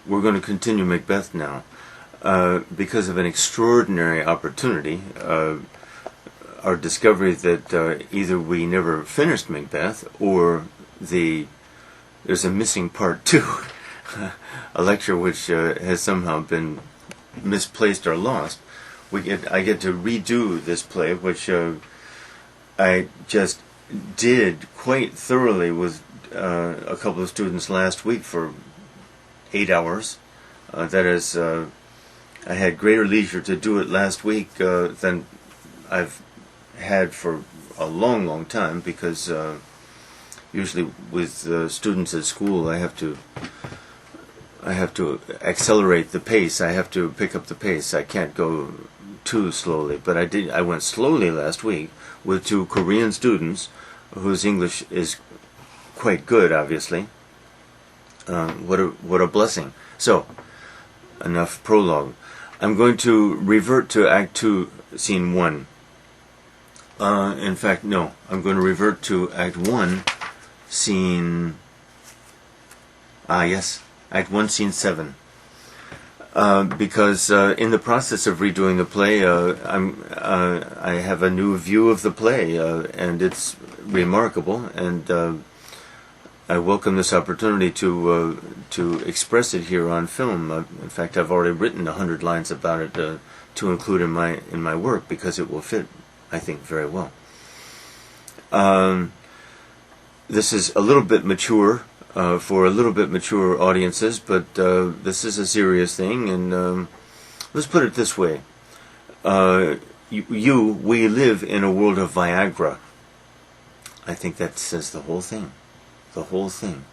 we're going to continue Macbeth now because of an extraordinary opportunity. Our discovery that either we never finished Macbeth or there's a missing part two, a lecture which has somehow been misplaced or lost. I get to redo this play, which I just did quite thoroughly with a couple of students last week for 8 hours. That is, I had greater leisure to do it last week than I've had for a long, long time, because usually with students at school I have to accelerate the pace. I have to pick up the pace. I can't go too slowly. But I went slowly last week with 2 Korean students whose English is quite good, obviously. What a blessing. So, enough prologue. I'm going to revert to Act 2, Scene 1. In fact, no. I'm going to revert to Act 1, Scene... yes. Act 1, Scene 7. Because in the process of redoing the play, I have a new view of the play, and it's remarkable, and I welcome this opportunity to express it here on film. In fact, I've already written 100 lines about it to include in my work, because it will fit, I think, very well. This is a little bit mature for a little bit mature audiences, but this is a serious thing, and let's put it this way. We live in a world of Viagra. I think that says the whole thing. The whole thing.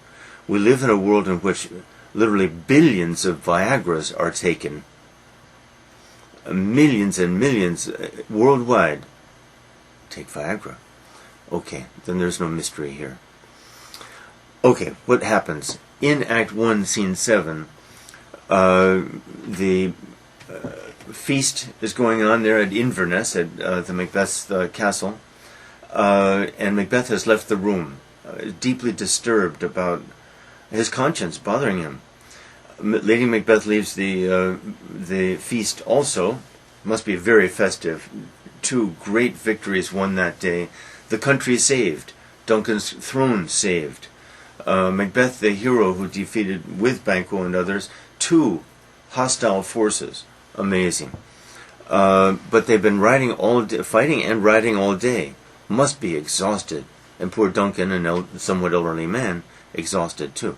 We live in a world in which literally billions of Viagras are taken. Millions and millions worldwide take Viagra. Okay, then there's no mystery here. Okay, what happens? In Act 1, Scene 7, the feast is going on there at Inverness, at the Macbeth's castle, and Macbeth has left the room, deeply disturbed about his conscience bothering him. Lady Macbeth leaves the feast also. Must be very festive. 2 great victories won that day. The country saved. Duncan's throne saved. Macbeth, the hero who defeated, with Banquo and others, 2 hostile forces. Amazing. But they've been fighting and riding all day. Must be exhausted. And poor Duncan, a somewhat elderly man, exhausted too.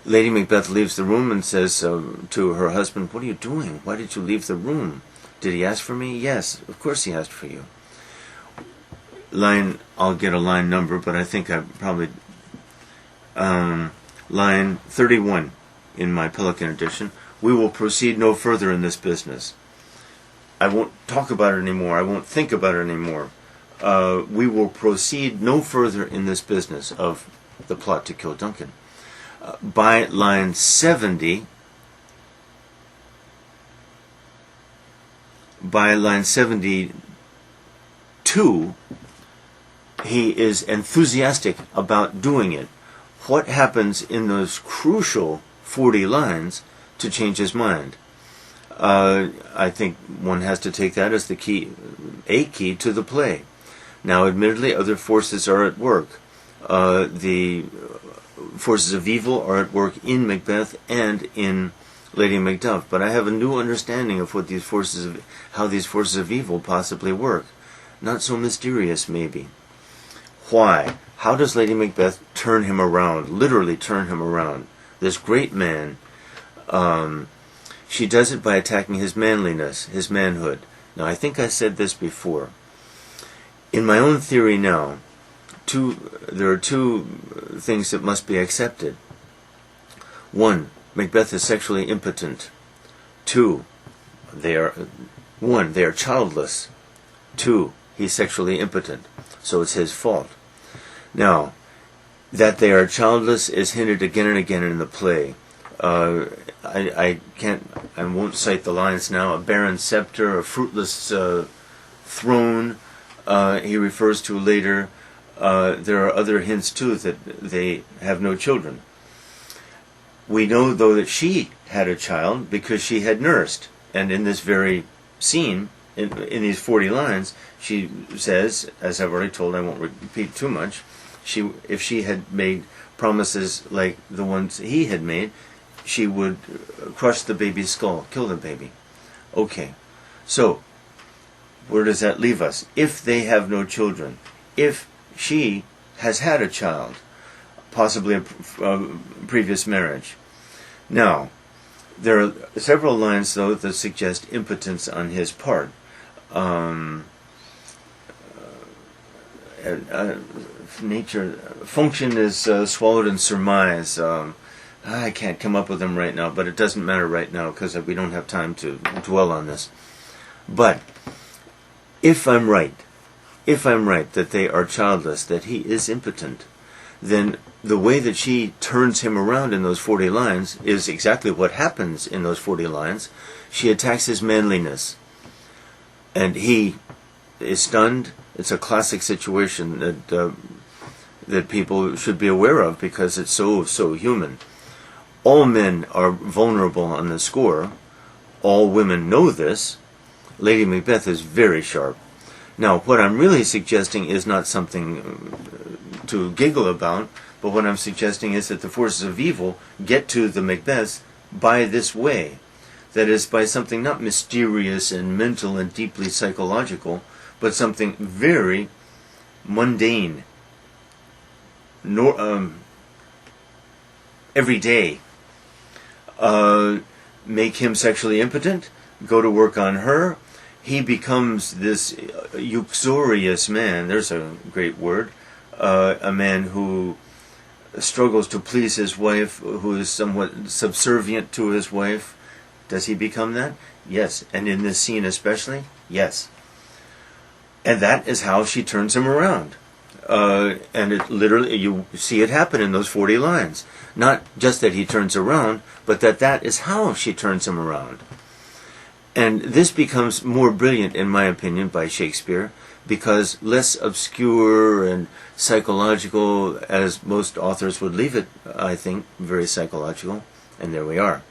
Lady Macbeth leaves the room and says to her husband, "What are you doing? Why did you leave the room? Did he ask for me?" "Yes, of course he asked for you." I'll get a line number, but I think I probably... line 31 in my Pelican edition. "We will proceed no further in this business." I won't talk about it anymore. I won't think about it anymore. We will proceed no further in this business of the plot to kill Duncan. By line 70, by line 72, he is enthusiastic about doing it. What happens in those crucial 40 lines to change his mind? I think one has to take that as a key to the play. Now, admittedly, other forces are at work. The forces of evil are at work in Macbeth and in Lady Macduff, but I have a new understanding of what how these forces of evil possibly work. Not so mysterious, maybe. Why? How does Lady Macbeth turn him around? Literally turn him around. This great man. She does it by attacking his manliness, his manhood. Now, I think I said this before. In my own theory now, there are 2 things that must be accepted. 1, Macbeth is sexually impotent. 2, they are childless. 2, he's sexually impotent. So it's his fault. Now, that they are childless is hinted again and again in the play. I won't cite the lines now. A barren scepter, a fruitless throne, he refers to later. There are other hints too that they have no children. We know, though, that she had a child because she had nursed. And in this very scene, in these 40 lines, she says, as I've already told, I won't repeat too much, if she had made promises like the ones he had made, she would crush the baby's skull, kill the baby. Okay, so where does that leave us? If they have no children, if she has had a child, possibly a previous marriage. Now, there are several lines, though, that suggest impotence on his part. Nature, function is swallowed in surmise. I can't come up with them right now, but it doesn't matter right now because we don't have time to dwell on this. But if I'm right that they are childless, that he is impotent, then the way that she turns him around in those 40 lines is exactly what happens in those 40 lines. She attacks his manliness, and he is stunned. It's a classic situation that people should be aware of because it's so human. All men are vulnerable on the score. All women know this. Lady Macbeth is very sharp. Now, what I'm really suggesting is not something to giggle about, but what I'm suggesting is that the forces of evil get to the Macbeths by this way. That is, by something not mysterious and mental and deeply psychological, but something very mundane, everyday. Make him sexually impotent, go to work on her. He becomes this uxorious man, there's a great word, a man who struggles to please his wife, who is somewhat subservient to his wife. Does he become that? Yes. And in this scene especially? Yes. And that is how she turns him around. And it literally, you see it happen in those 40 lines. Not just that he turns around, but that is how she turns him around. And this becomes more brilliant, in my opinion, by Shakespeare, because less obscure and psychological, as most authors would leave it, I think, very psychological. And there we are.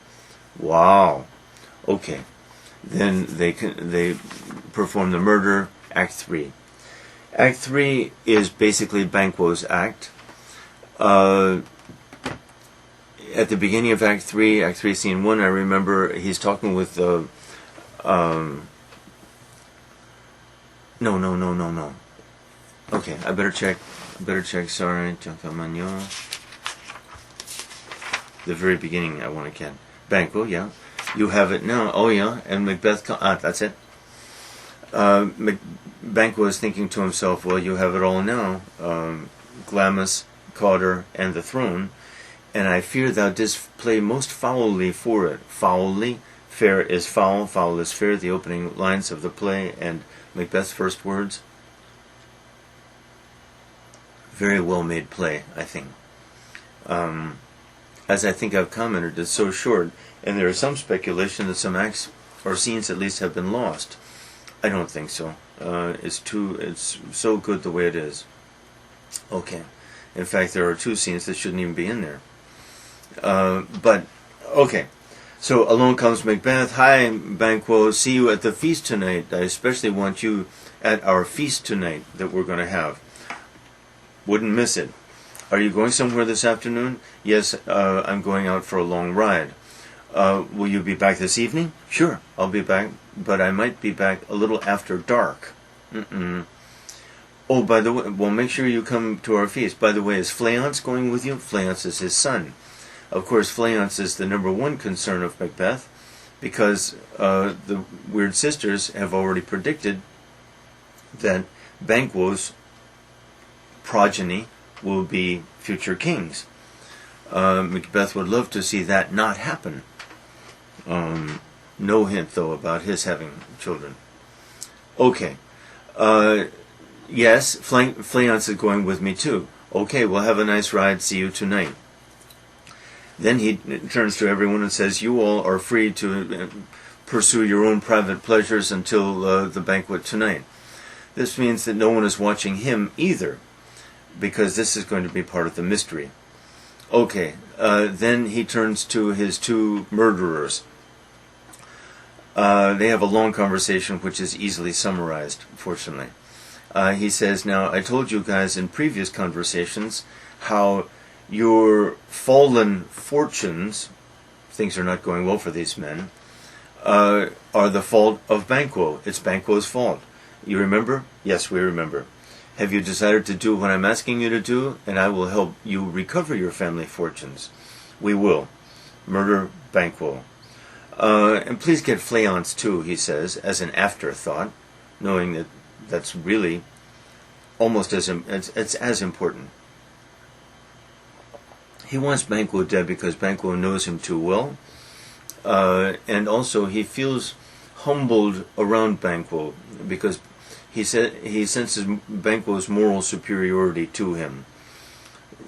Wow. Okay. Then they perform the murder, Act 3. Act 3 is basically Banquo's act. At the beginning of Act 3, Scene 1, I remember he's talking with no. Okay, I better check, sorry. The very beginning I want to get. Banquo, yeah. You have it now. Oh, yeah. And Macbeth, that's it. Banquo is thinking to himself, well, you have it all now. Glamis, Cawdor, and the throne. And I fear thou didst play most foully for it. Foully? Fair is foul, foul is fair. The opening lines of the play and Macbeth's first words. Very well made play, I think. As I think I've commented, it's so short, and there is some speculation that some acts or scenes at least have been lost. I don't think so. It's so good the way it is. Okay. In fact, there are 2 scenes that shouldn't even be in there. But, okay. So, along comes Macbeth. Hi, Banquo. See you at the feast tonight. I especially want you at our feast tonight that we're going to have. Wouldn't miss it. Are you going somewhere this afternoon? Yes, I'm going out for a long ride. Will you be back this evening? Sure, I'll be back, but I might be back a little after dark. Oh, by the way, well, make sure you come to our feast. By the way, is Fleance going with you? Fleance is his son. Of course, Fleance is the number 1 concern of Macbeth, because the Weird Sisters have already predicted that Banquo's progeny will be future kings. Macbeth would love to see that not happen. No hint, though, about his having children. Okay. Yes, Fleance is going with me, too. Okay, we'll have a nice ride. See you tonight. Then he turns to everyone and says, you all are free to pursue your own private pleasures until the banquet tonight. This means that no one is watching him either, because this is going to be part of the mystery. Okay, then he turns to his two murderers. They have a long conversation which is easily summarized, fortunately. He says, now, I told you guys in previous conversations how your fallen fortunes, things are not going well for these men, are the fault of Banquo. It's Banquo's fault. You remember? Yes, we remember. Have you decided to do what I'm asking you to do, and I will help you recover your family fortunes? We will. Murder Banquo. And please get Fleance too, he says, as an afterthought, knowing that that's really almost it's as important. He wants Banquo dead because Banquo knows him too well, and also he feels humbled around Banquo because he senses Banquo's moral superiority to him,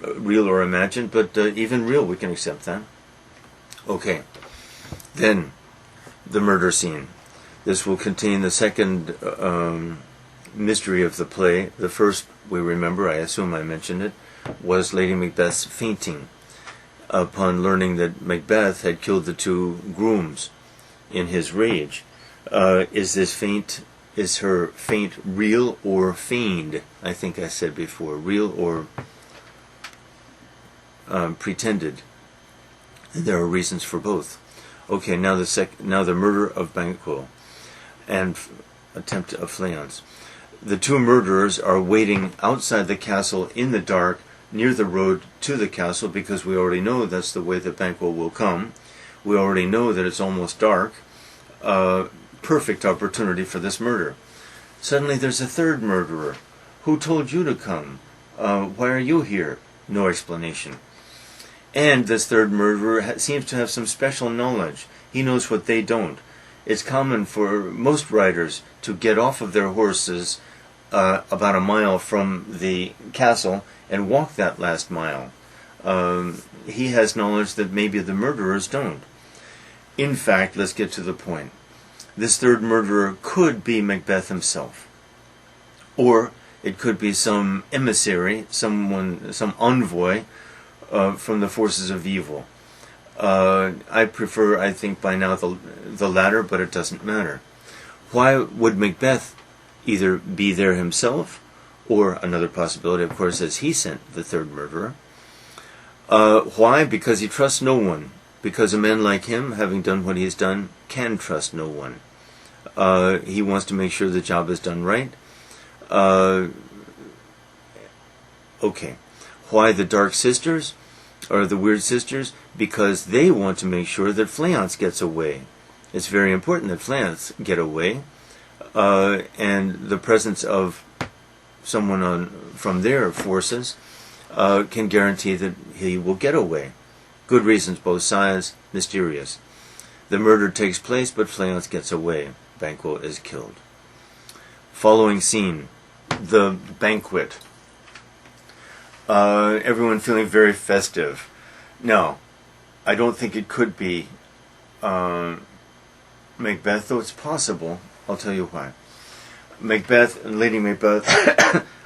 real or imagined, but even real, we can accept that. Okay, then the murder scene. This will contain the second mystery of the play. The first, we remember, I assume I mentioned it, was Lady Macbeth's fainting upon learning that Macbeth had killed the two grooms in his rage. Is her faint real or feigned? I think I said before, real or pretended. There are reasons for both. Okay, now the murder of Banquo and attempt of Fleance. The two murderers are waiting outside the castle in the dark near the road to the castle because we already know that's the way that Banquo will come. We already know that it's almost dark. Perfect opportunity for this murder. Suddenly there's a third murderer. Who told you to come? Why are you here? No explanation. And this third murderer seems to have some special knowledge. He knows what they don't. It's common for most riders to get off of their horses about a mile from the castle and walk that last mile. He has knowledge that maybe the murderers don't. In fact, let's get to the point. This third murderer could be Macbeth himself. Or it could be some emissary, some envoy from the forces of evil. I prefer, I think by now, the latter, but it doesn't matter. Why would Macbeth either be there himself, or another possibility, of course, is he sent the third murderer? Why? Because he trusts no one. Because a man like him, having done what he's done, can trust no one. He wants to make sure the job is done right. Okay. Why the Dark Sisters, or the Weird Sisters? Because they want to make sure that Fleance gets away. It's very important that Fleance get away. And the presence of someone from their forces can guarantee that he will get away. Good reasons, both sides, mysterious. The murder takes place, but Fleance gets away. Banquo is killed. Following scene, the banquet. Everyone feeling very festive. Now, I don't think it could be Macbeth, though it's possible. I'll tell you why. Macbeth, Lady Macbeth,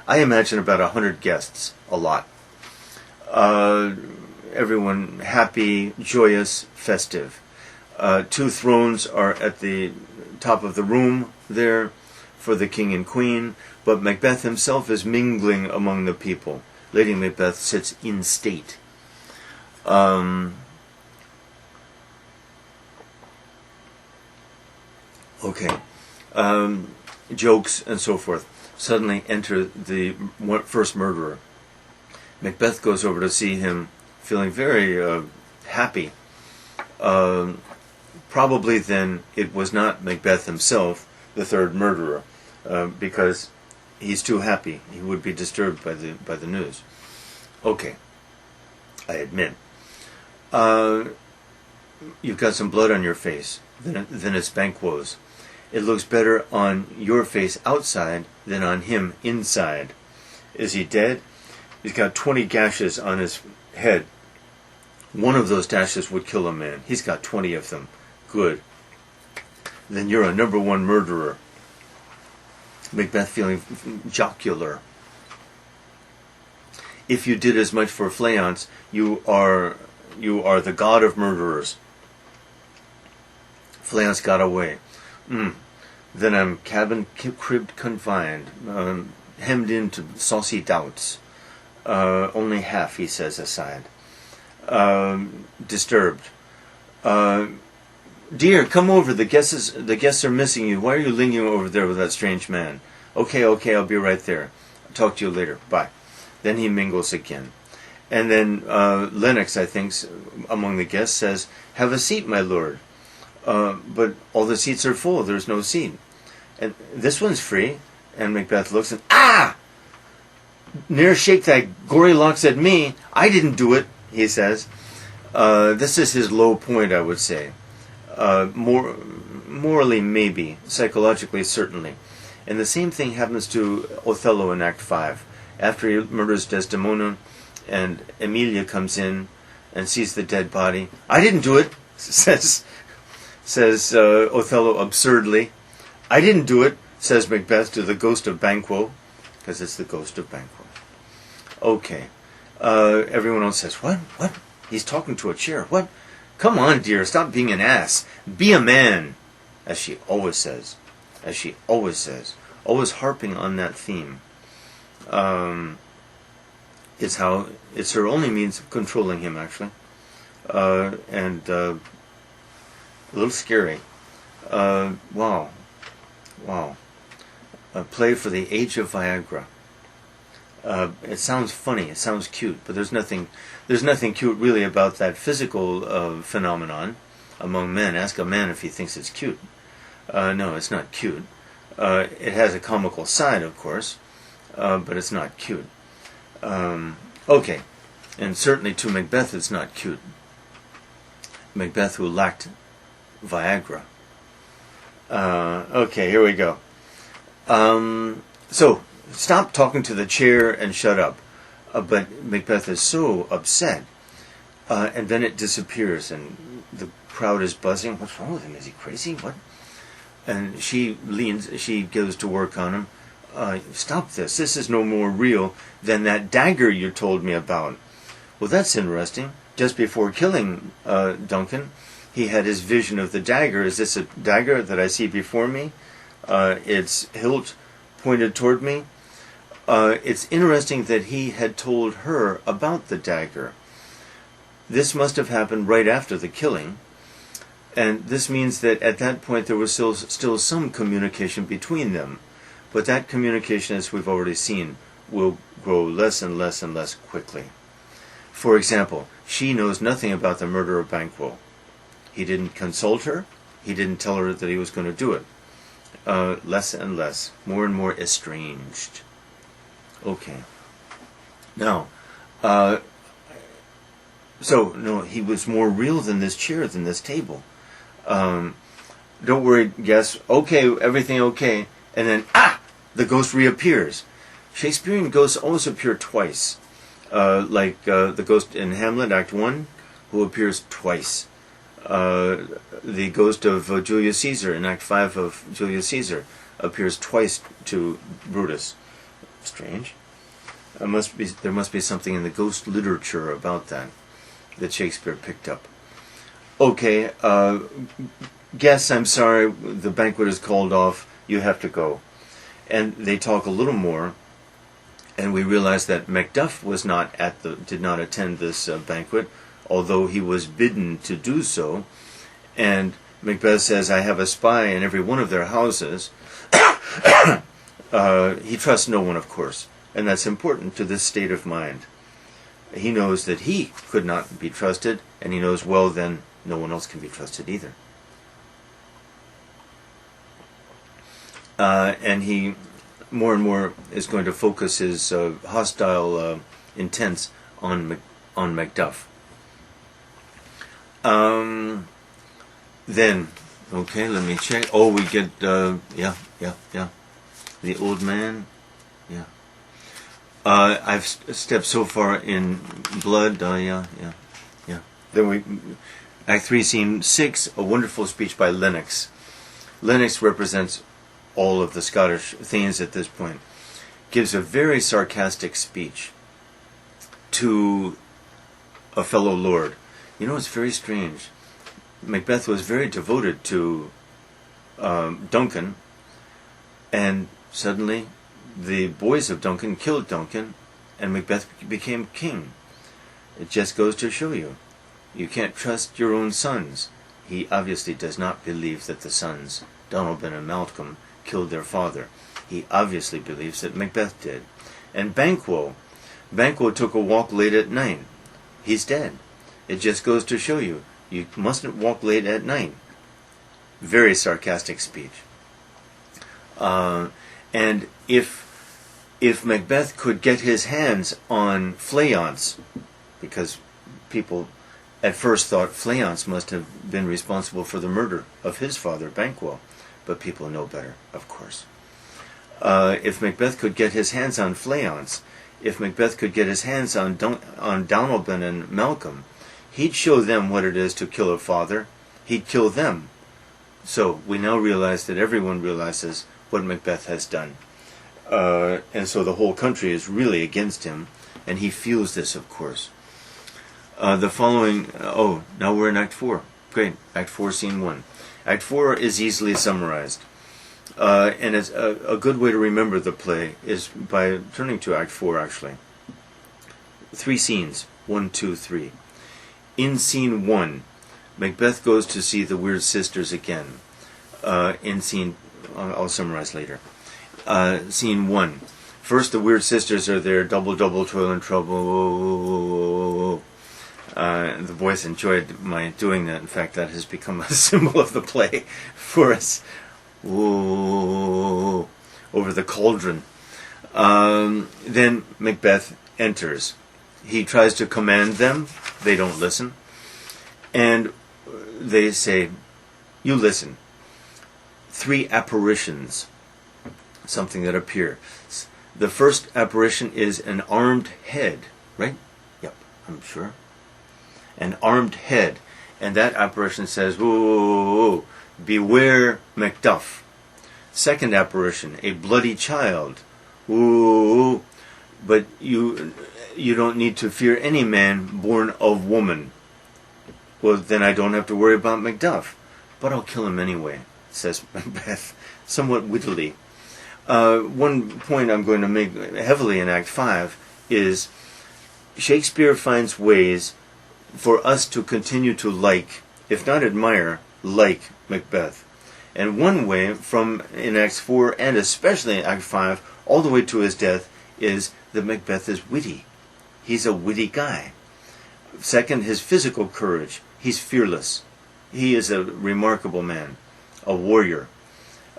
I imagine about 100 guests, a lot. Everyone happy, joyous, festive. Two thrones are at the top of the room there for the king and queen, but Macbeth himself is mingling among the people. Lady Macbeth sits in state. Okay. Jokes and so forth. Suddenly enter the first murderer. Macbeth goes over to see him, feeling very happy. Probably then it was not Macbeth himself, the third murderer, because he's too happy. He would be disturbed by the news. Okay, I admit. You've got some blood on your face. Then it's Banquo's. It looks better on your face outside than on him inside. Is he dead? He's got 20 gashes on his head. One of those gashes would kill a man. He's got 20 of them. Good. Then you're a number one murderer. Macbeth feeling jocular. if you did as much for Fleance, you are the god of murderers. Fleance got away. Then I'm cribbed, confined, hemmed into saucy doubts. Only half, he says aside. Disturbed. Dear, come over. The guests are missing you. Why are you lingering over there with that strange man? Okay, I'll be right there. I'll talk to you later. Bye. Then he mingles again. And then Lennox, I think, among the guests, says, "Have a seat, my lord." But all the seats are full. There's no seat. And this one's free. And Macbeth looks and, "Ne'er shake thy gory locks at me. I didn't do it," he says. This is his low point, I would say. Morally, maybe. Psychologically, certainly. And the same thing happens to Othello in Act 5. After he murders Desdemona, and Emilia comes in and sees the dead body. "I didn't do it," says Othello absurdly. "I didn't do it," says Macbeth to the ghost of Banquo, because it's the ghost of Banquo. Okay. Everyone else says, What? He's talking to a chair. What? Come on, dear, stop being an ass. Be a man," as she always says. Always harping on that theme. It's her only means of controlling him, actually. And a little scary. Wow. A play for the age of Viagra. It sounds funny, it sounds cute, but there's nothing cute really about that physical phenomenon among men. Ask a man if he thinks it's cute. No, it's not cute. It has a comical side, of course, but it's not cute. Okay, and certainly to Macbeth it's not cute. Macbeth who lacked Viagra. Okay, here we go. So, stop talking to the chair and shut up. But Macbeth is so upset. And then it disappears, and the crowd is buzzing. What's wrong with him? Is he crazy? What? And she goes to work on him. Stop this. This is no more real than that dagger you told me about. Well, that's interesting. Just before killing Duncan, he had his vision of the dagger. Is this a dagger that I see before me? Its hilt pointed toward me. It's interesting that he had told her about the dagger. This must have happened right after the killing. And this means that at that point there was still some communication between them. But that communication, as we've already seen, will grow less and less and less quickly. For example, she knows nothing about the murder of Banquo. He didn't consult her. He didn't tell her that he was going to do it. Less and less. More and more estranged. Okay. Now, no, he was more real than this chair, than this table. Don't worry, guess. Okay, everything okay. And then, the ghost reappears. Shakespearean ghosts always appear twice. Like the ghost in Hamlet, Act 1, who appears twice. The ghost of Julius Caesar in Act 5 of Julius Caesar appears twice to Brutus. Strange. There must be something in the ghost literature about that Shakespeare picked up. Okay, guess I'm sorry, the banquet is called off. You have to go. And they talk a little more, and we realize that Macduff did not attend this banquet, although he was bidden to do so. And Macbeth says, "I have a spy in every one of their houses." He trusts no one, of course, and that's important to this state of mind. He knows that he could not be trusted, and he knows well then no one else can be trusted either. And he more and more is going to focus his hostile intents on Macduff. Then, okay, let me check. Oh, we get, yeah. The old man, yeah. I've stepped so far in blood, yeah. Then Act 3, Scene 6, a wonderful speech by Lennox. Lennox represents all of the Scottish Thanes at this point. Gives a very sarcastic speech. to a fellow lord. You know, it's very strange. Macbeth was very devoted to Duncan, and suddenly the boys of Duncan killed Duncan, and Macbeth became king. It just goes to show you, you can't trust your own sons. He obviously does not believe that the sons, Donalbain and Malcolm, killed their father. He obviously believes that Macbeth did. And Banquo took a walk late at night. He's dead. It just goes to show you, you mustn't walk late at night. Very sarcastic speech. And if Macbeth could get his hands on Fleance, because people at first thought Fleance must have been responsible for the murder of his father, Banquo, but people know better, of course. If Macbeth could get his hands on Fleance, if Macbeth could get his hands on Donalbain and Malcolm, he'd show them what it is to kill a father. He'd kill them. So we now realize that everyone realizes what Macbeth has done. And so the whole country is really against him, and he feels this, of course. The following, now we're in Act 4. Great, Act 4, Scene 1. Act 4 is easily summarized. And it's a good way to remember the play is by turning to Act 4, actually. 3 scenes, 1, 2, 3. In Scene 1, Macbeth goes to see the Weird Sisters again. I'll summarize later. Scene 1. First, the Weird Sisters are there, double, toil and trouble. The boys enjoyed my doing that. In fact, that has become a symbol of the play for us. Over the cauldron. Then Macbeth enters. He tries to command them. They don't listen. And they say, you listen. 3 apparitions. Something that appear. The first apparition is an armed head. Right? Yep, I'm sure. An armed head. And that apparition says, whoa, beware Macduff. Second apparition, a bloody child. Ooh, but you don't need to fear any man born of woman. Well, then I don't have to worry about Macduff. But I'll kill him anyway, says Macbeth, somewhat wittily. One point I'm going to make heavily in Act 5 is Shakespeare finds ways for us to continue to like, if not admire, like Macbeth. And one way from in Acts 4 and especially in Act 5 all the way to his death is that Macbeth is witty. He's a witty guy. Second, his physical courage. He's fearless. He is a remarkable man, a warrior.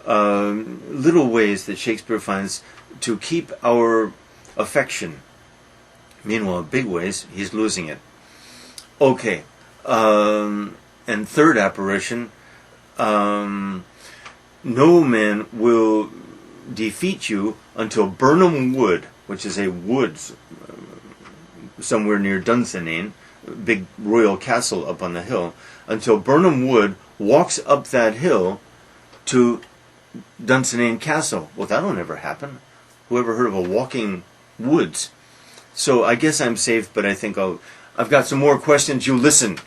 Little ways that Shakespeare finds to keep our affection. Meanwhile, big ways, he's losing it. Okay. And third apparition, no man will defeat you until Birnam Wood, which is a woods somewhere near Dunsinane, big royal castle up on the hill, until Birnam Wood walks up that hill to Dunsinane Castle. Well, that'll never happen. Who ever heard of a walking woods? So I guess I'm safe, but I think I've got some more questions. You listen.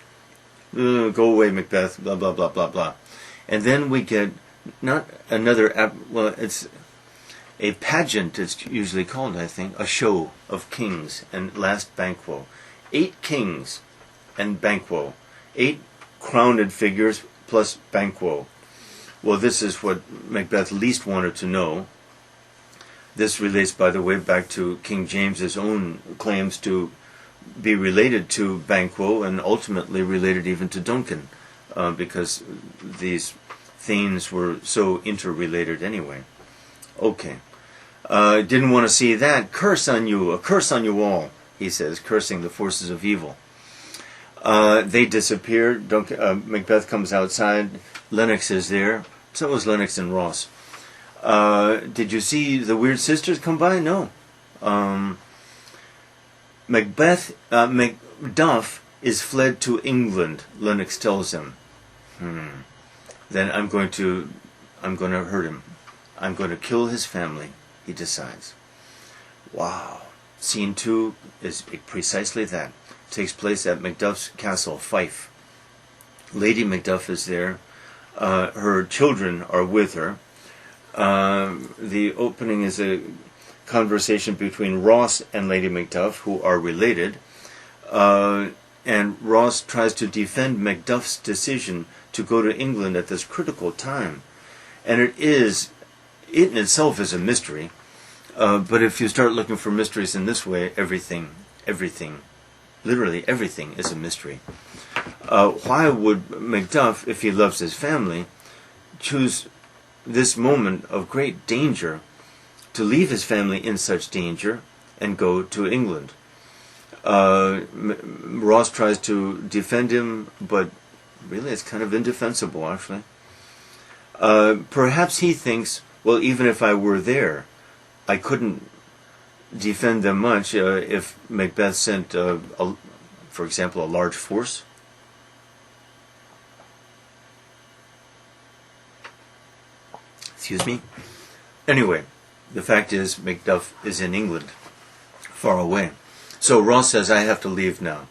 Go away, Macbeth, blah, blah, blah, blah, blah. And then we get not another, it's a pageant, it's usually called, I think, a show of kings and last Banquo. 8 kings and Banquo. 8 crowned figures plus Banquo. Well, this is what Macbeth least wanted to know. This relates, by the way, back to King James's own claims to be related to Banquo and ultimately related even to Duncan, because these themes were so interrelated anyway. Okay. Didn't want to see that. Curse on you, a curse on you all, he says, cursing the forces of evil. They disappear. Macbeth comes outside. Lennox is there. So was Lennox and Ross. Did you see the Weird Sisters come by? No. Macduff is fled to England, Lennox tells him. Then I'm going to hurt him. I'm going to kill his family, he decides. Wow. Scene 2 is precisely that. It takes place at Macduff's castle, Fife. Lady Macduff is there. Her children are with her. The opening is a conversation between Ross and Lady Macduff, who are related. And Ross tries to defend Macduff's decision to go to England at this critical time. And it in itself is a mystery. But if you start looking for mysteries in this way, everything, literally everything is a mystery. Why would Macduff, if he loves his family, choose this moment of great danger to leave his family in such danger and go to England? Ross tries to defend him, but really it's kind of indefensible, actually. Perhaps he thinks, well, even if I were there, I couldn't defend them much if Macbeth sent, for example, a large force. Excuse me. Anyway, the fact is Macduff is in England, far away. So Ross says, I have to leave now.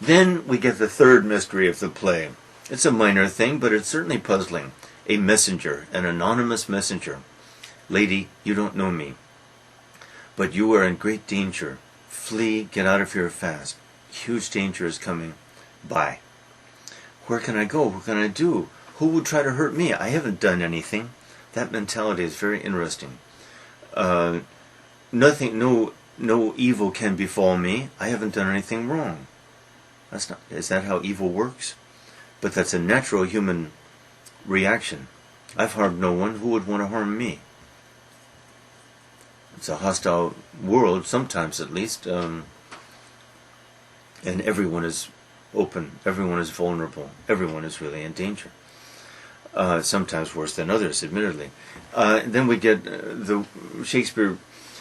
Then we get the third mystery of the play. It's a minor thing, but it's certainly puzzling. A messenger, an anonymous messenger. Lady, you don't know me, but you are in great danger. Flee, get out of here fast. Huge danger is coming. Bye. Where can I go? What can I do? Who would try to hurt me? I haven't done anything. That mentality is very interesting. No evil can befall me. I haven't done anything wrong. Is that how evil works? But that's a natural human reaction. I've harmed no one. Who would want to harm me? It's a hostile world, sometimes at least, and everyone is open, everyone is vulnerable, everyone is really in danger. Sometimes worse than others, admittedly. Then we get the Shakespeare.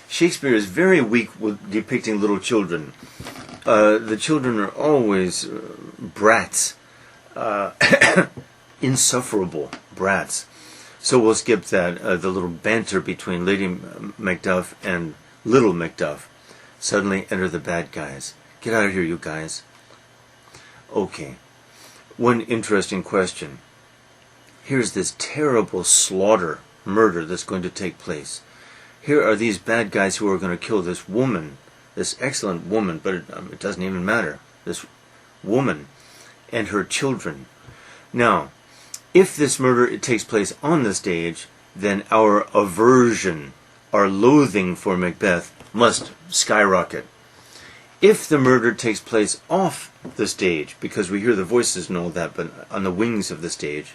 Shakespeare is very weak with depicting little children. The children are always brats, insufferable brats. So we'll skip that, the little banter between Lady Macduff and Little Macduff. Suddenly enter the bad guys. Get out of here, you guys. Okay. One interesting question. Here's this terrible murder that's going to take place. Here are these bad guys who are going to kill this woman, this excellent woman, but it doesn't even matter. This woman and her children. Now, if this murder takes place on the stage, then our aversion, our loathing for Macbeth must skyrocket. If the murder takes place off the stage, because we hear the voices and all that, but on the wings of the stage,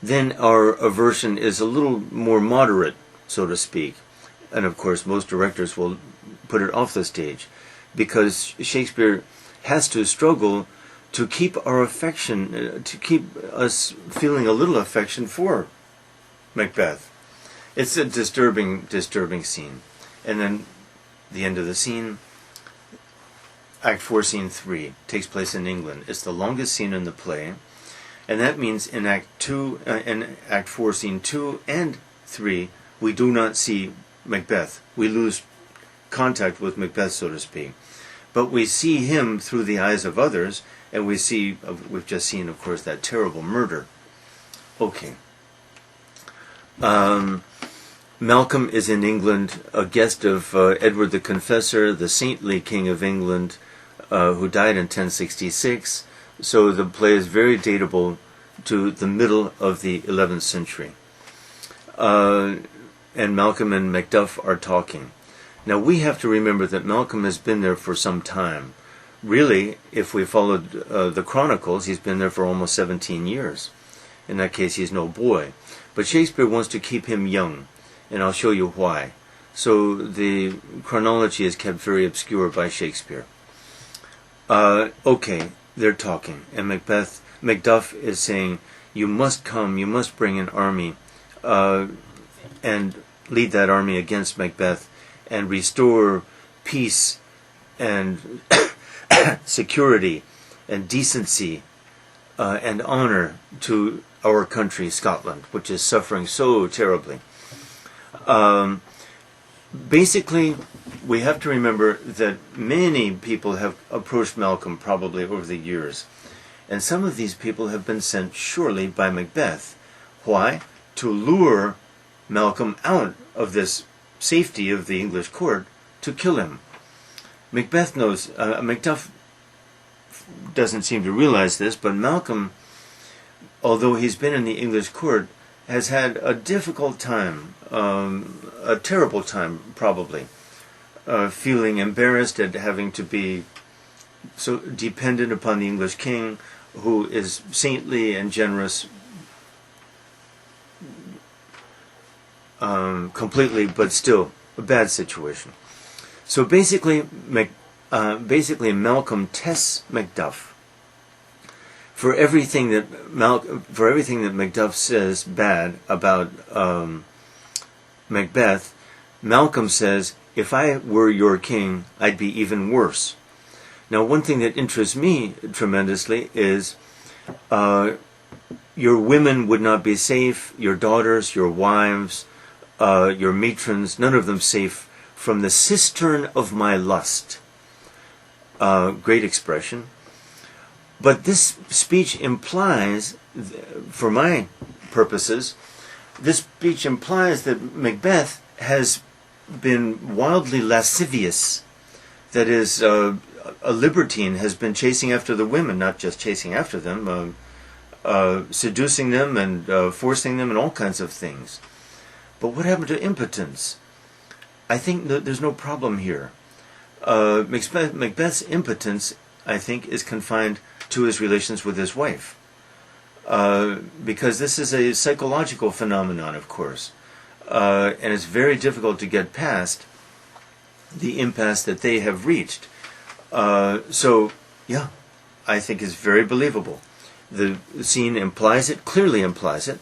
then our aversion is a little more moderate, so to speak. And of course, most directors will put it off the stage, because Shakespeare has to struggle to keep our affection, to keep us feeling a little affection for Macbeth. It's a disturbing scene. And then the end of the scene, Act 4, Scene 3, takes place in England. It's the longest scene in the play, and that means in Act 4, Scene 2 and 3, we do not see Macbeth. We lose contact with Macbeth, so to speak. But we see him through the eyes of others, and we've just seen, of course, that terrible murder. Okay. Malcolm is in England, a guest of Edward the Confessor, the saintly king of England, who died in 1066. So the play is very datable to the middle of the 11th century. And Malcolm and Macduff are talking. Now we have to remember that Malcolm has been there for some time. Really, if we followed the Chronicles, he's been there for almost 17 years. In that case, he's no boy. But Shakespeare wants to keep him young, and I'll show you why. So the chronology is kept very obscure by Shakespeare. Okay, they're talking, and Macduff is saying, you must come, you must bring an army, and lead that army against Macbeth, and restore peace and security and decency and honor to our country, Scotland, which is suffering so terribly. Basically, we have to remember that many people have approached Malcolm probably over the years. And some of these people have been sent surely by Macbeth. Why? To lure Malcolm out of this safety of the English court to kill him. Macbeth knows, Macduff doesn't seem to realize this, but Malcolm, although he's been in the English court, has had a difficult time, a terrible time probably, feeling embarrassed at having to be so dependent upon the English king, who is saintly and generous completely, but still a bad situation. So basically, Malcolm tests Macduff for everything that Macduff says bad about Macbeth. Malcolm says, "If I were your king, I'd be even worse." Now, one thing that interests me tremendously is your women would not be safe, your daughters, your wives, your matrons, none of them safe from the cistern of my lust. Great expression. But this speech implies, for my purposes, this speech implies that Macbeth has been wildly lascivious. That is, a libertine has been chasing after the women, not just chasing after them, seducing them and forcing them and all kinds of things. But what happened to impotence? I think that there's no problem here. Macbeth's impotence, I think, is confined to his relations with his wife. Because this is a psychological phenomenon, of course. And it's very difficult to get past the impasse that they have reached. So, yeah, I think it's very believable. The scene implies it, clearly implies it,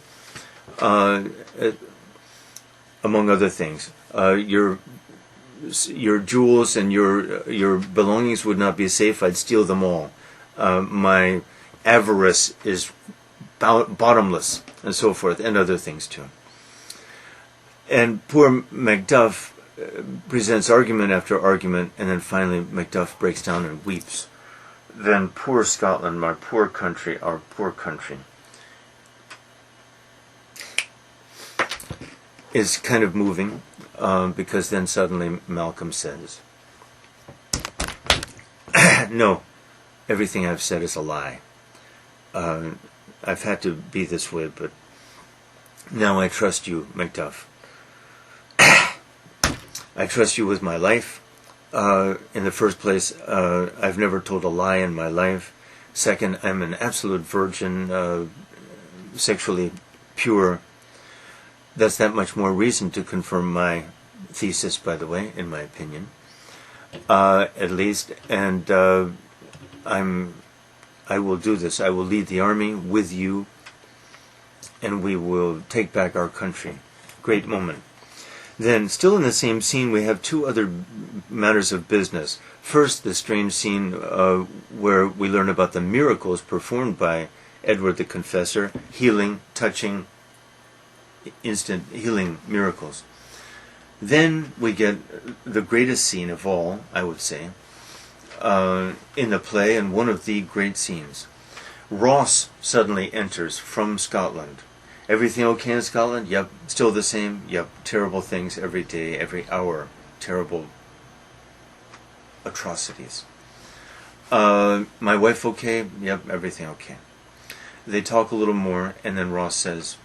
among other things. Your jewels and your belongings would not be safe. I'd steal them all. My avarice is bottomless, and so forth, and other things too. And poor Macduff presents argument after argument, and then finally Macduff breaks down and weeps. Then poor Scotland, my poor country, our poor country, is kind of moving, because then suddenly Malcolm says, "No, everything I've said is a lie. I've had to be this way, but now I trust you, Macduff. I trust you with my life. In the first place, I've never told a lie in my life. Second, I'm an absolute virgin, sexually pure. That's that much more reason to confirm my thesis, by the way, in my opinion, at least. And I will do this. I will lead the army with you, and we will take back our country." Great moment. Then, still in the same scene, we have two other matters of business. First, the strange scene where we learn about the miracles performed by Edward the Confessor, healing, touching, instant healing miracles. Then we get the greatest scene of all, I would say, in the play, and one of the great scenes. Ross suddenly enters from Scotland. Everything okay in Scotland? Yep. Still the same? Yep. Terrible things every day, every hour. Terrible atrocities. My wife okay? Yep. Everything okay. They talk a little more, and then Ross says,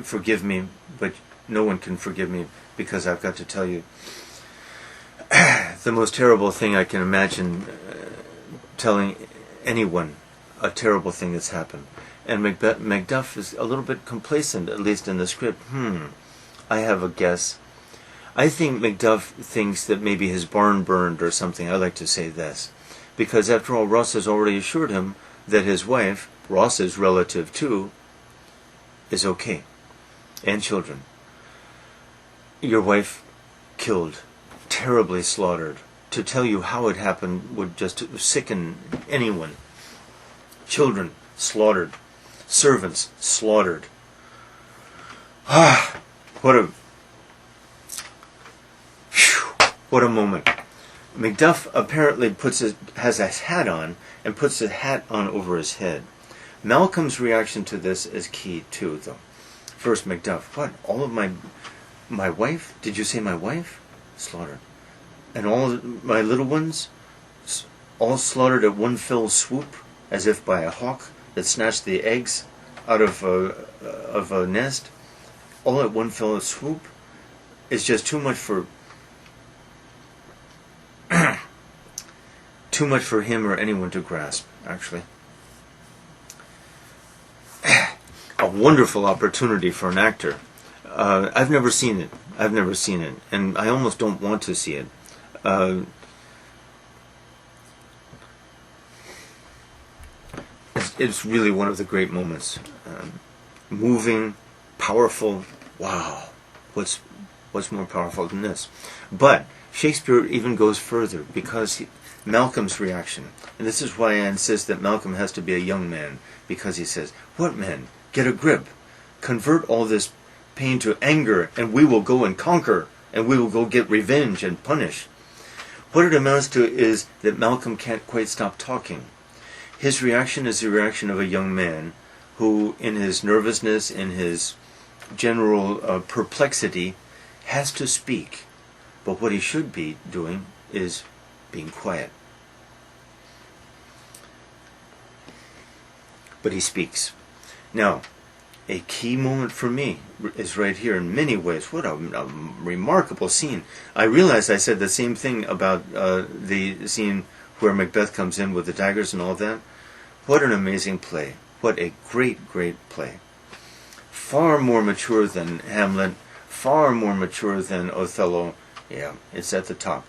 "Forgive me, but no one can forgive me because I've got to tell you the most terrible thing I can imagine telling anyone, a terrible thing that's happened." And Macduff is a little bit complacent, at least in the script. I have a guess. I think Macduff thinks that maybe his barn burned or something. I like to say this. Because after all, Ross has already assured him that his wife, Ross's relative too, is okay. And children. Your wife killed, terribly slaughtered. To tell you how it happened would just sicken anyone. Children slaughtered. Servants slaughtered. What a... Whew, What a moment. Macbeth apparently has a hat on and puts the hat on over his head. Malcolm's reaction to this is key too, though. First, Macbeth, what? All of my wife? Did you say my wife? Slaughtered. And all my little ones? All slaughtered at one fell swoop, as if by a hawk that snatched the eggs out of a nest? All at one fell swoop? It's just too much for too much for him or anyone to grasp, actually. A wonderful opportunity for an actor. I've never seen it. And I almost don't want to see it. It's really one of the great moments. Moving, powerful. Wow. What's more powerful than this? But Shakespeare even goes further, because Malcolm's reaction, and this is why I insist that Malcolm has to be a young man, because he says, "What men? Get a grip. Convert all this pain to anger, and we will go and conquer, and we will go get revenge and punish." What it amounts to is that Malcolm can't quite stop talking. His reaction is the reaction of a young man who, in his nervousness, in his general perplexity, has to speak. But what he should be doing is being quiet. But he speaks. Now, a key moment for me is right here in many ways. What a remarkable scene. I realized I said the same thing about the scene where Macbeth comes in with the daggers and all that. What an amazing play. What a great, great play. Far more mature than Hamlet, far more mature than Othello. Yeah, it's at the top.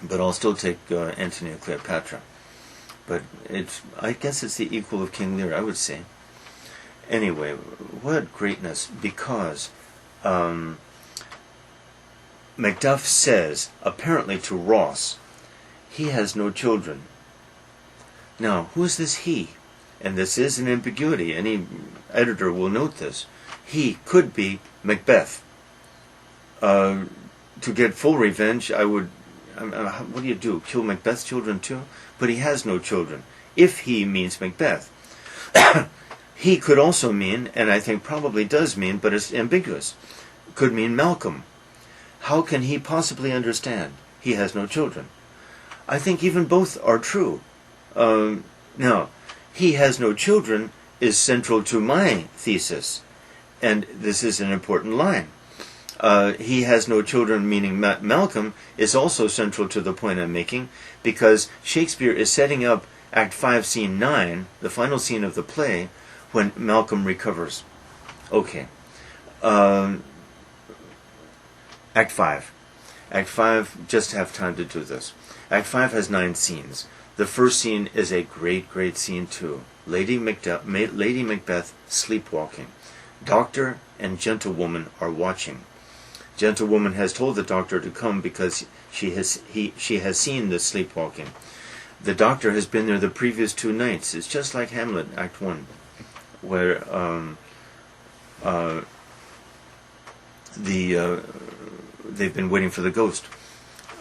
But I'll still take Antony and Cleopatra. But I guess it's the equal of King Lear, I would say. Anyway, what greatness, because Macduff says, apparently to Ross, he has no children. Now, who is this he? And this is an ambiguity. Any editor will note this. He could be Macbeth. To get full revenge, what do you do? Kill Macbeth's children too? But he has no children. If he means Macbeth. He could also mean, and I think probably does mean, but it's ambiguous, could mean Malcolm. How can he possibly understand? He has no children. I think even both are true. Now, he has no children is central to my thesis, and this is an important line. He has no children, meaning Malcolm, is also central to the point I'm making, because Shakespeare is setting up Act 5, Scene 9, the final scene of the play, when Malcolm recovers. Okay. Act 5. Act 5, just have time to do this. Act 5 has 9 scenes. The first scene is a great, great scene too. Lady Macbeth sleepwalking. Doctor and gentlewoman are watching. Gentlewoman has told the doctor to come because she has seen the sleepwalking. The doctor has been there the previous 2 nights. It's just like Hamlet, Act 1, where they've been waiting for the ghost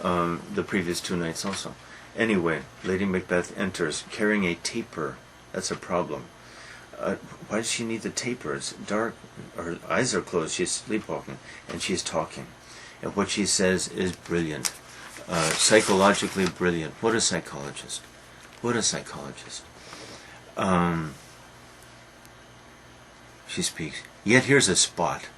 the previous 2 nights also. Anyway, Lady Macbeth enters carrying a taper. That's a problem. Why does she need the taper? It's dark. Her eyes are closed. She's sleepwalking. And she's talking. And what she says is brilliant. Psychologically brilliant. What a psychologist. What a psychologist. She speaks. Yet here's a spot.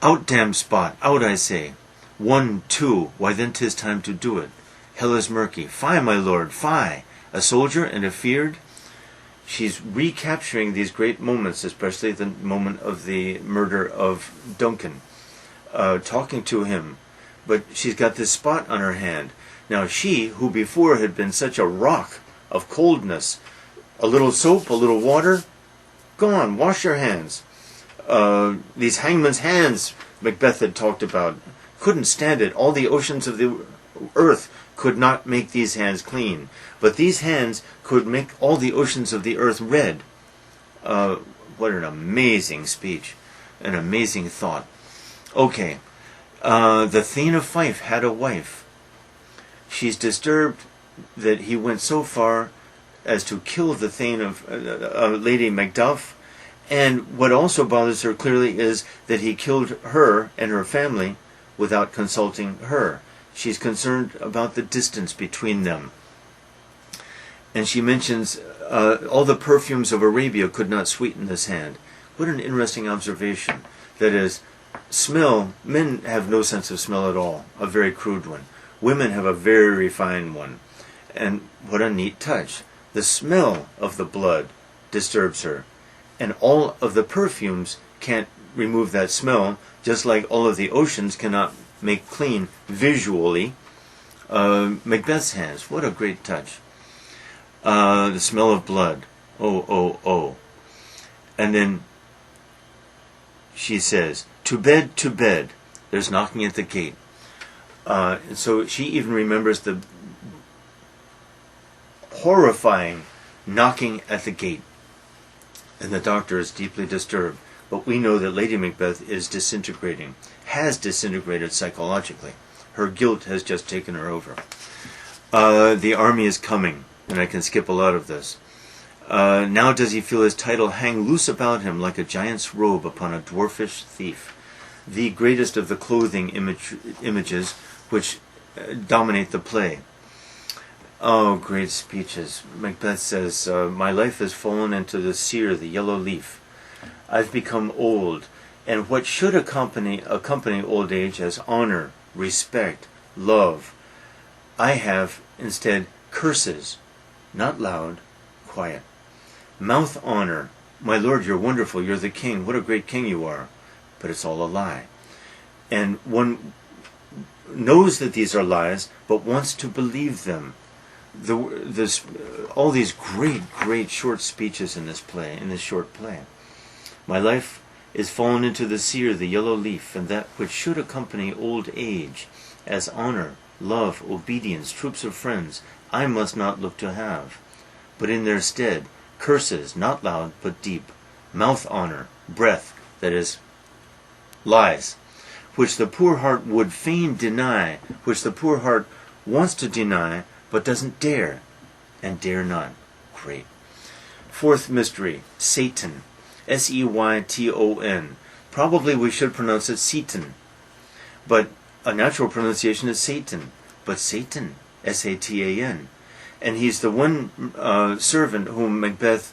Out, damn spot. Out, I say. 1, 2. Why then 'tis time to do it. Hell is murky. Fie, my lord, fie. A soldier and a feared. She's recapturing these great moments, especially the moment of the murder of Duncan, talking to him. But she's got this spot on her hand. Now she, who before had been such a rock of coldness, a little soap, a little water, go on, wash your hands. These hangman's hands Macbeth had talked about, couldn't stand it. All the oceans of the earth could not make these hands clean. But these hands could make all the oceans of the earth red. What an amazing speech. An amazing thought. Okay. The Thane of Fife had a wife. She's disturbed that he went so far as to kill the Thane of Lady Macbeth, and what also bothers her clearly is that he killed her and her family without consulting her. She's concerned about the distance between them. And she mentions all the perfumes of Arabia could not sweeten this hand. What an interesting observation. That is, smell, men have no sense of smell at all, a very crude one. Women have a very refined one. And what a neat touch. The smell of the blood disturbs her. And all of the perfumes can't remove that smell, just like all of the oceans cannot make clean visually Macbeth's hands. What a great touch. The smell of blood. Oh, oh, oh. And then she says, to bed, to bed. There's knocking at the gate. So she even remembers the horrifying knocking at the gate. And the doctor is deeply disturbed. But we know that Lady Macbeth is disintegrating, has disintegrated psychologically. Her guilt has just taken her over. The army is coming, and I can skip a lot of this. Now does he feel his title hang loose about him like a giant's robe upon a dwarfish thief. The greatest of the clothing images which dominate the play. Oh, great speeches. Macbeth says, my life has fallen into the sear, the yellow leaf. I've become old, and what should accompany old age as honor, respect, love, I have instead curses, not loud, quiet. Mouth honor, my lord, you're wonderful, you're the king, what a great king you are. But it's all a lie. And one knows that these are lies, but wants to believe them. All these great short speeches in this play, in this short play. My life is fallen into the sear, the yellow leaf, and that which should accompany old age, as honor, love, obedience, troops of friends, I must not look to have. But in their stead, curses, not loud, but deep, mouth honor, breath, that is, lies, which the poor heart would fain deny, which the poor heart wants to deny, but doesn't dare, and dare not. Great. Fourth mystery, Satan. Seyton. Probably we should pronounce it Satan, but a natural pronunciation is Satan. But Satan, Satan. And he's the one servant whom Macbeth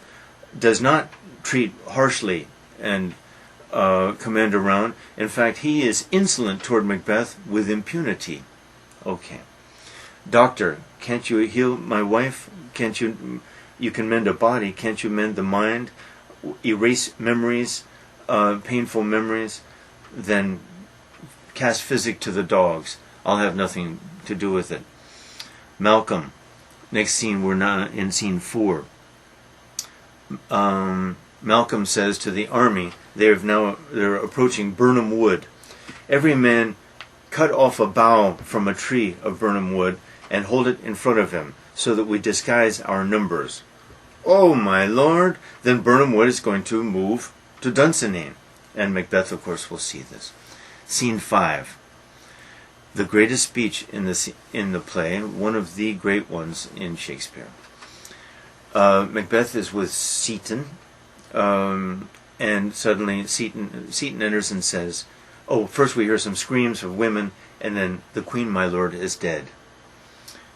does not treat harshly and command around. In fact, he is insolent toward Macbeth with impunity. Okay. Doctor, can't you heal my wife? Can't you can mend a body, can't you mend the mind? Erase memories, painful memories, then cast physic to the dogs. I'll have nothing to do with it. Malcolm, next scene, we're now in scene 4. Malcolm says to the army, they're approaching Birnam Wood. Every man cut off a bough from a tree of Birnam Wood and hold it in front of him, so that we disguise our numbers. Oh, my lord! Then Birnam Wood is going to move to Dunsinane. And Macbeth, of course, will see this. Scene 5. The greatest speech in the play, one of the great ones in Shakespeare. Macbeth is with Seyton, and suddenly Seyton enters and says, oh, first we hear some screams of women, and then the queen, my lord, is dead.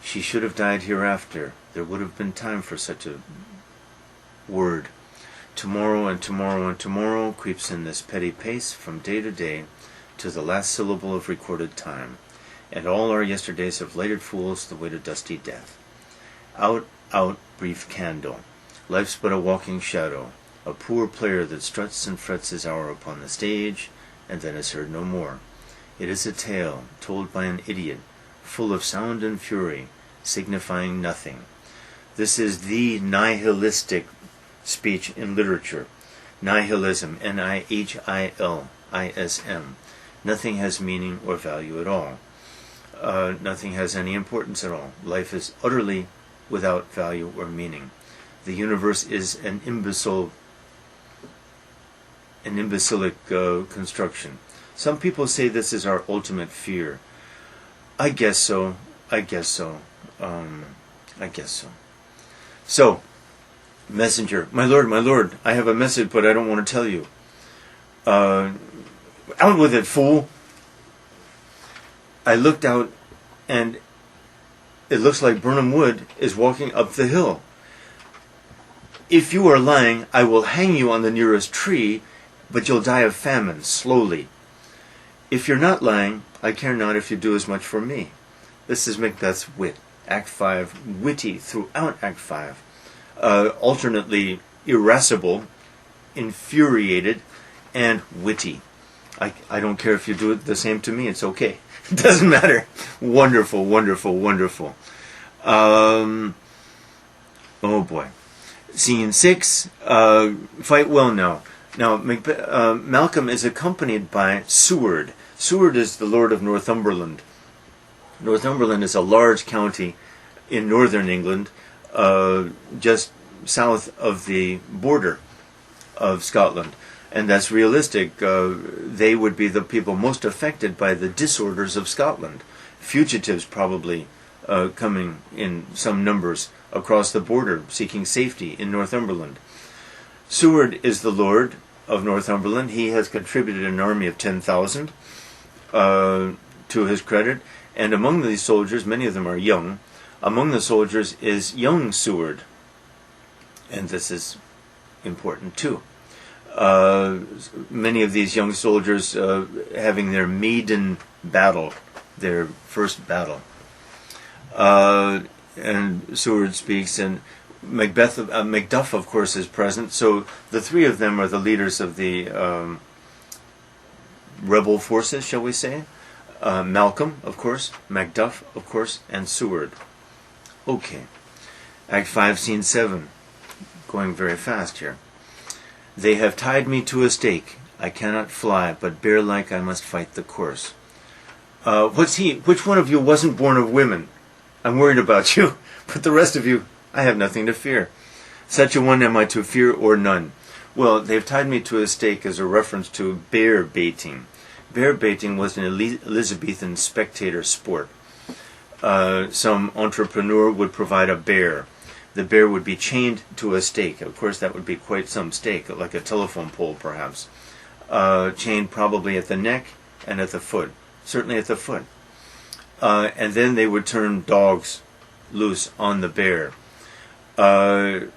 She should have died hereafter. There would have been time for such a word. Tomorrow and tomorrow and tomorrow creeps in this petty pace from day to day to the last syllable of recorded time, and all our yesterdays have lighted fools the way to dusty death. Out, out, brief candle. Life's but a walking shadow, a poor player that struts and frets his hour upon the stage, and then is heard no more. It is a tale told by an idiot, full of sound and fury, signifying nothing. This is the nihilistic speech in literature. Nihilism, Nihilism. Nothing has meaning or value at all. Nothing has any importance at all. Life is utterly without value or meaning. The universe is an imbecilic construction. Some people say this is our ultimate fear. I guess so. I guess so. I guess so. So, messenger, my lord, I have a message, but I don't want to tell you. Out with it, fool! I looked out, and it looks like Birnam Wood is walking up the hill. If you are lying, I will hang you on the nearest tree, but you'll die of famine, slowly. If you're not lying, I care not if you do as much for me. This is Macbeth's wit. Act 5, witty throughout Act 5. Alternately irascible, infuriated, and witty. I don't care if you do it the same to me, it's okay. It doesn't matter. Wonderful, wonderful, wonderful. Oh boy. Scene 6, fight well now. Now, Malcolm is accompanied by Seward. Seward is the Lord of Northumberland. Northumberland is a large county in northern England, just south of the border of Scotland. And that's realistic. They would be the people most affected by the disorders of Scotland. Fugitives probably coming in some numbers across the border, seeking safety in Northumberland. Seward is the Lord of Northumberland. He has contributed an army of 10,000 to his credit. And among these soldiers, many of them are young. Among the soldiers is young Seward. And this is important too. Many of these young soldiers having their maiden battle, their first battle. And Seward speaks, and Macduff, of course, is present. So the three of them are the leaders of the rebel forces, shall we say. Malcolm, of course, Macduff, of course, and Seward. Okay. Act 5, Scene 7. Going very fast here. They have tied me to a stake. I cannot fly, but bear-like I must fight the course. Which one of you wasn't born of women? I'm worried about you, but the rest of you, I have nothing to fear. Such a one am I to fear or none. Well, they've tied me to a stake as a reference to bear baiting. Bear baiting was an Elizabethan spectator sport. Some entrepreneur would provide a bear. The bear would be chained to a stake. Of course, that would be quite some stake, like a telephone pole, perhaps. Chained probably at the neck and at the foot. Certainly at the foot. And then they would turn dogs loose on the bear. The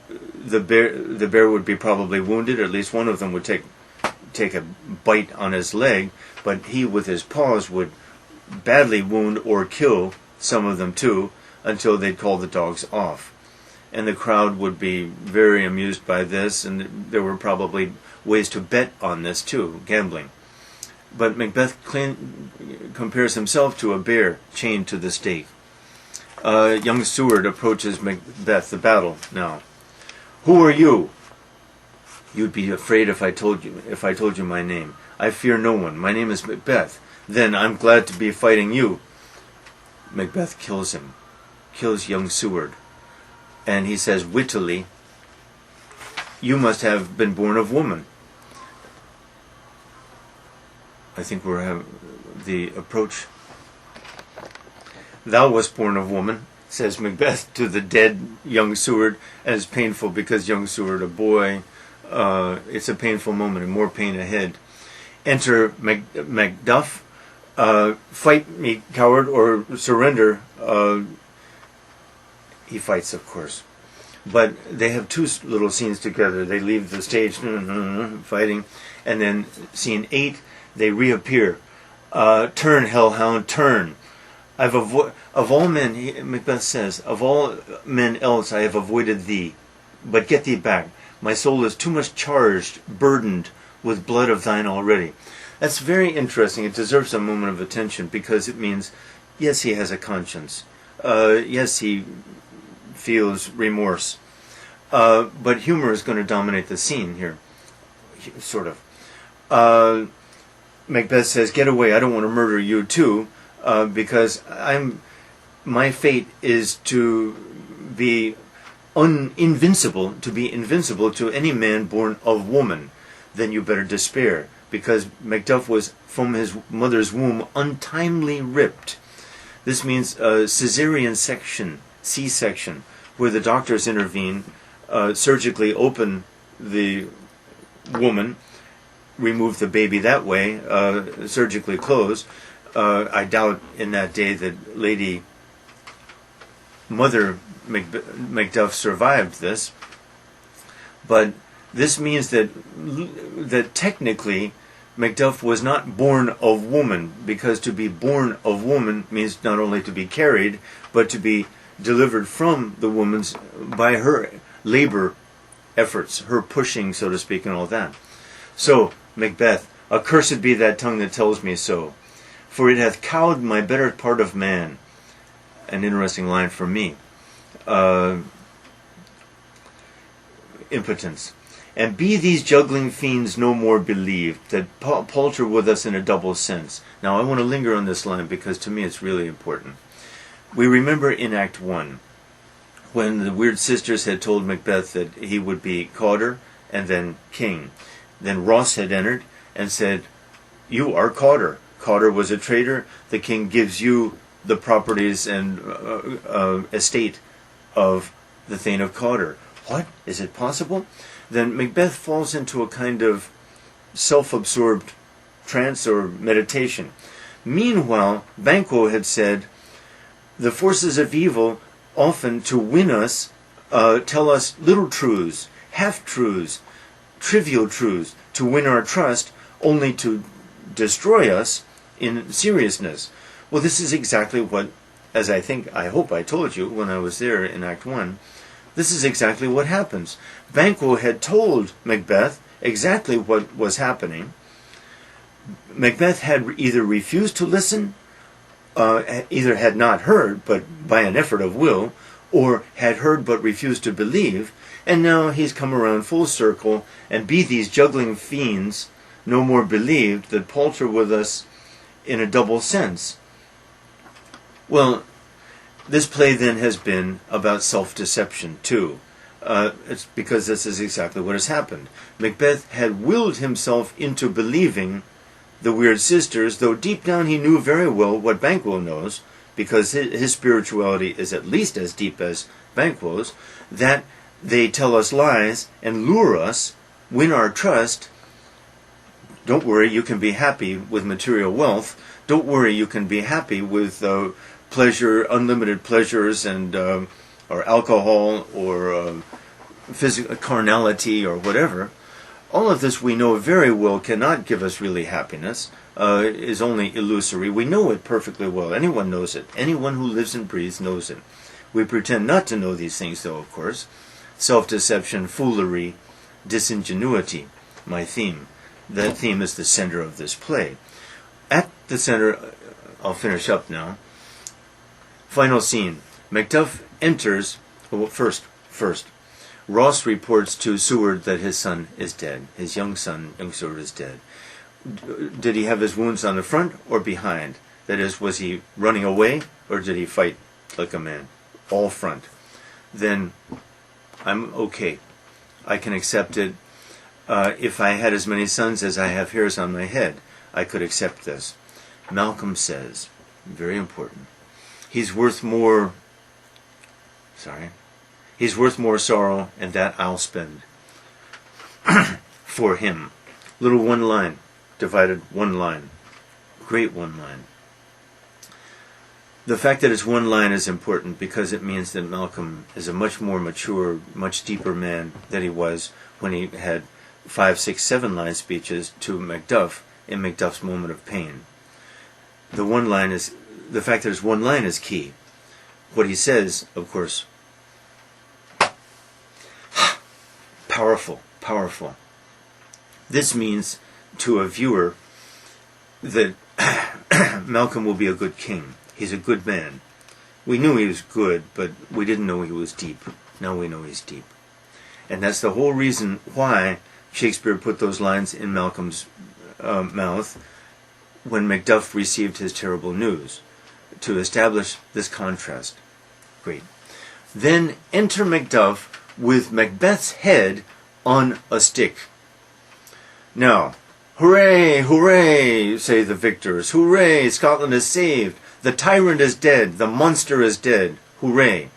bear would be probably wounded. At least one of them would take a bite on his leg, but he with his paws would badly wound or kill some of them too, until they'd call the dogs off. And the crowd would be very amused by this, and there were probably ways to bet on this too, gambling. But Macbeth compares himself to a bear chained to the stake. Young Seward approaches Macbeth, the battle now. Who are you? You'd be afraid if I told you my name. I fear no one. My name is Macbeth. Then I'm glad to be fighting you. Macbeth kills him. Kills young Seward. And he says wittily, you must have been born of woman. I think we're having the approach. Thou wast born of woman, says Macbeth to the dead young Seward, and it's painful because young Seward, a boy, it's a painful moment and more pain ahead. Enter Macduff. Fight me, coward, or surrender. He fights, of course. But they have two little scenes together. They leave the stage fighting, and then scene 8, they reappear. Turn, hellhound, turn. Of all men, Macbeth says, of all men else I have avoided thee, but get thee back. My soul is too much charged, burdened with blood of thine already. That's very interesting. It deserves a moment of attention because it means, yes, he has a conscience. Yes, he feels remorse. But humor is going to dominate the scene here, sort of. Macbeth says, get away, I don't want to murder you too, because my fate is to be invincible to any man born of woman. Then you better despair, because Macduff was from his mother's womb untimely ripped. This means a cesarean section, C-section, where the doctors intervene, surgically open the woman, remove the baby that way, surgically close. I doubt in that day that Lady Mother Macduff survived this, but this means that technically Macduff was not born of woman, because to be born of woman means not only to be carried, but to be delivered from the woman's by her labor efforts, her pushing, so to speak, and all that. So, Macbeth, accursed be that tongue that tells me so, for it hath cowed my better part of man. An interesting line for me. Impotence. And be these juggling fiends no more believed, that palter with us in a double sense. Now I want to linger on this line because to me it's really important. We remember in Act 1, when the weird sisters had told Macbeth that he would be Cawdor and then king. Then Ross had entered and said, you are Cawdor. Cawdor was a traitor. The king gives you the properties and estate of the Thane of Cawdor. What? Is it possible? Then Macbeth falls into a kind of self-absorbed trance or meditation. Meanwhile, Banquo had said, the forces of evil often to win us tell us little truths, half-truths, trivial truths, to win our trust, only to destroy us in seriousness. Well, this is exactly what, as I hope I told you when I was there in Act 1, this is exactly what happens. Banquo had told Macbeth exactly what was happening. Macbeth had either refused to listen, either had not heard, but by an effort of will, or had heard but refused to believe, and now he's come around full circle, and be these juggling fiends no more believed that palter with us in a double sense. Well, this play then has been about self-deception too. It's because this is exactly what has happened. Macbeth had willed himself into believing the weird sisters, though deep down he knew very well what Banquo knows, because his spirituality is at least as deep as Banquo's, that they tell us lies and lure us, win our trust. Don't worry, you can be happy with material wealth. Don't worry, you can be happy with pleasure, unlimited pleasures, and or alcohol, or physical carnality, or whatever. All of this we know very well cannot give us really happiness, is only illusory. We know it perfectly well. Anyone knows it. Anyone who lives and breathes knows it. We pretend not to know these things, though, of course. Self-deception, foolery, disingenuity, my theme. That theme is the center of this play. At the center, I'll finish up now. Final scene. Macduff enters. Well, first, Ross reports to Seward that his son is dead. His young son, young Seward, is dead. Did he have his wounds on the front or behind? That is, was he running away or did he fight like a man? All front. Then I'm okay. I can accept it. If I had as many sons as I have hairs on my head, I could accept this. Malcolm says, very important, he's worth more sorrow, and that I'll spend for him. Little one line, divided one line. Great one line. The fact that it's one line is important because it means that Malcolm is a much more mature, much deeper man than he was when he had 5, 6, 7 line speeches to Macduff in Macduff's moment of pain. The fact that it's one line is key. What he says, of course, powerful, powerful. This means to a viewer that Malcolm will be a good king. He's a good man. We knew he was good, but we didn't know he was deep. Now we know he's deep. And that's the whole reason why Shakespeare put those lines in Malcolm's mouth when Macduff received his terrible news, to establish this contrast. Great. Then enter Macduff with Macbeth's head on a stick. Now, Hooray, hooray, say the victors. Hooray, Scotland is saved. The tyrant is dead. The monster is dead. Hooray.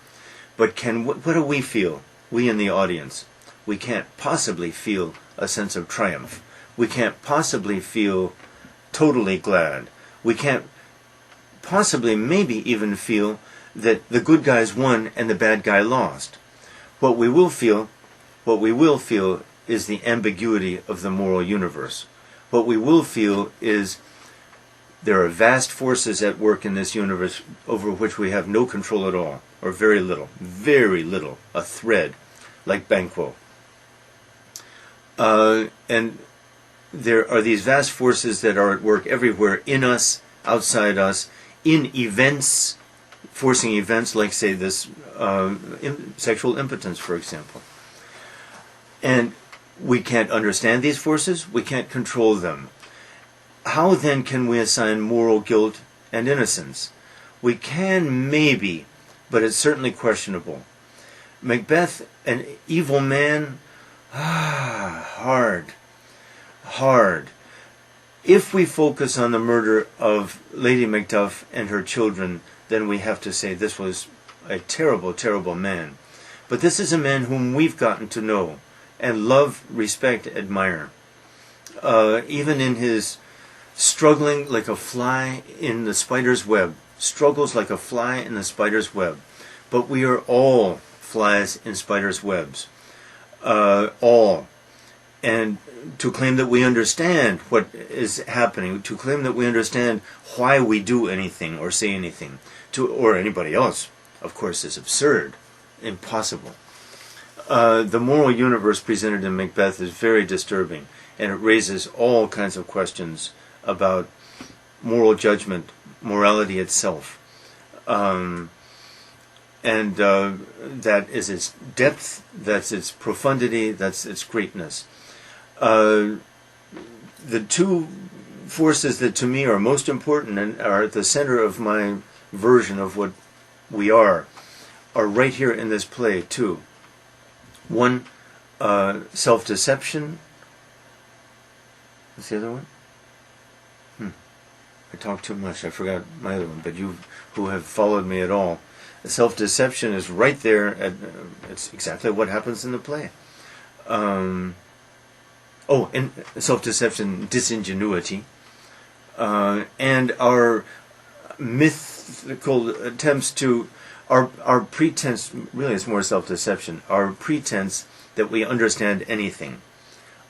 But what do we feel, we in the audience? We can't possibly feel a sense of triumph. We can't possibly feel totally glad. We can't possibly maybe even feel that the good guys won and the bad guy lost. What we will feel is the ambiguity of the moral universe. What we will feel is there are vast forces at work in this universe over which we have no control at all, or very little, a thread, like Banquo. And there are these vast forces that are at work everywhere, in us, outside us, in events, forcing events like, say, this sexual impotence, for example. And we can't understand these forces, we can't control them. How then can we assign moral guilt and innocence? We can maybe, but it's certainly questionable. Macbeth, an evil man, hard. If we focus on the murder of Lady Macduff and her children, then we have to say this was a terrible, terrible man. But this is a man whom we've gotten to know and love, respect, admire. Even in his struggling like a fly in the spider's web, struggles like a fly in the spider's web. But we are all flies in spiders' webs. All. And to claim that we understand what is happening, to claim that we understand why we do anything or say anything, or anybody else, of course, is absurd, impossible. The moral universe presented in Macbeth is very disturbing, and it raises all kinds of questions about moral judgment, morality itself. And that is its depth, that's its profundity, that's its greatness. The two forces that to me are most important and are at the center of my version of what we are right here in this play too. One, self-deception. What's the other one? I talked too much, I forgot my other one, but you who have followed me at all, self-deception is right there, it's exactly what happens in the play. And self-deception, disingenuity, and our mythical attempts to, our pretense, really it's more self-deception, our pretense that we understand anything.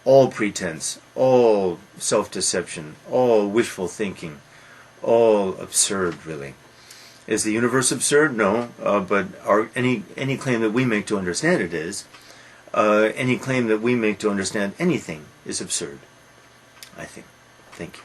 All pretense, all self-deception, all wishful thinking, all absurd, really. Is the universe absurd? No, but any claim that we make to understand it is. Any claim that we make to understand anything is absurd, I think. Thank you.